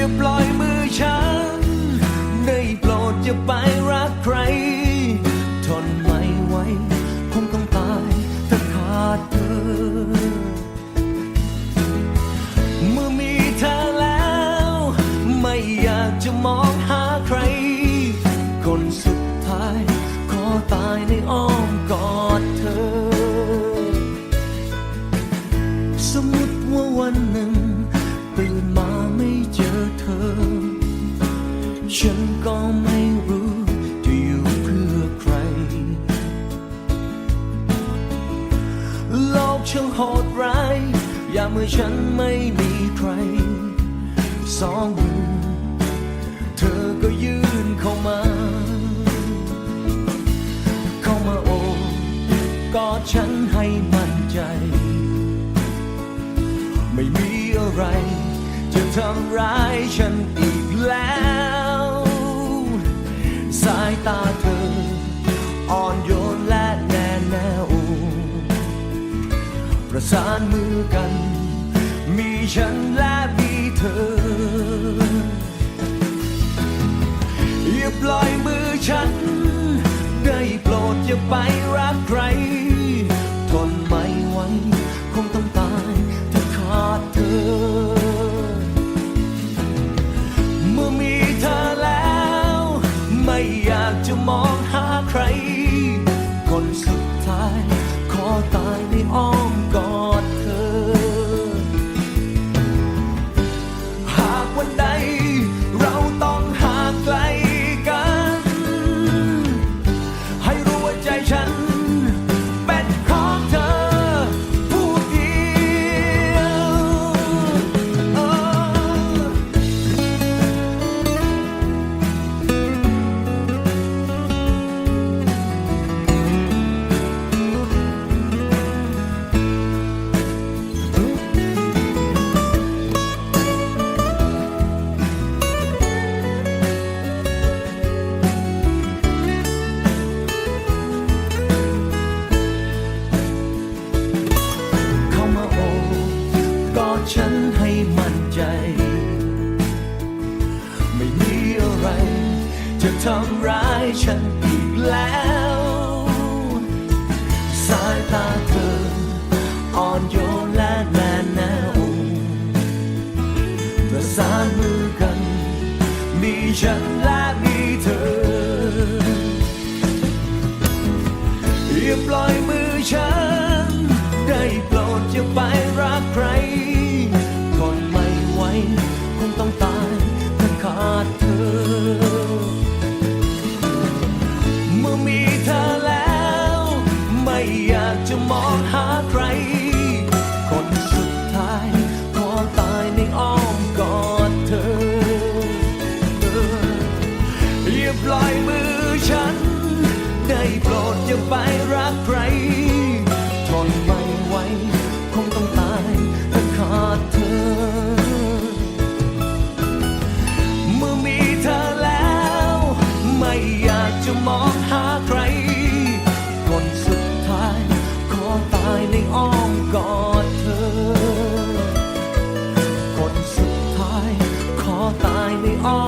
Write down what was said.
าปล่อยมือฉันได้โปรดอย่าไปรักใครทนไม่ไหวคงต้องตายถ้าขาดเธอเมื่อมีเธอแล้วไม่อยากจะมองหาใครคนสุดท้ายขอตายในอ้อมกอดเธอสมมติว่าวันหนึ่งตื่นมาไม่เจอเธอฉันก็ไม่รู้จะอยู่เพื่อใครโลกช่างโหดร้ายยามเมื่อฉันไม่มีใครสองมือเธอก็ยื่นเข้ามาโอบกอดฉันให้มั่นใจไม่มีอะไรจะทำร้ายฉันอีกแล้วสายตาเธออ่อนโยนและแน่แน่วประสานมือกันมีฉันและมีเธออย่าปล่อยมือฉันได้โปรดอย่าไปรักใครทนไม่ไหวคงต้องตายถ้าขาดเธอเมื่อมีเธอแล้วไม่อยากจะมองหาใครคนสุดท้ายขอตายในอ้อมกอดเธอหากวันใดเราต้องห่างไกลกันให้รู้ว่าใจฉันเป็นของเธอผู้เดียวฉันให้มั่นใจไม่มีอะไรจะทำร้ายฉันอีกแล้วสายตาเธออ่อนโยนและแน่แน่วประสานมือกันมีฉันและมีเธออย่าปล่อยมือฉันได้โปรดอย่าไปรักใครทนไม่ไหวคงต้องตายถ้าขาดเธอเมื่อมีเธอแล้วไม่อยากจะมองหาใครคนสุดท้ายขอตายในอ้อมกอดเธออย่าปล่อยมือฉันได้โปรดอย่าไปรักใครทนไม่ไหวคงต้องตายถ้าขาดเธอเมื่อมีเธอแล้วไม่อยากจะมองหาใครคนสุดท้ายขอตายในอ้อมกอดเธอคนสุดท้ายขอตายในอ้อม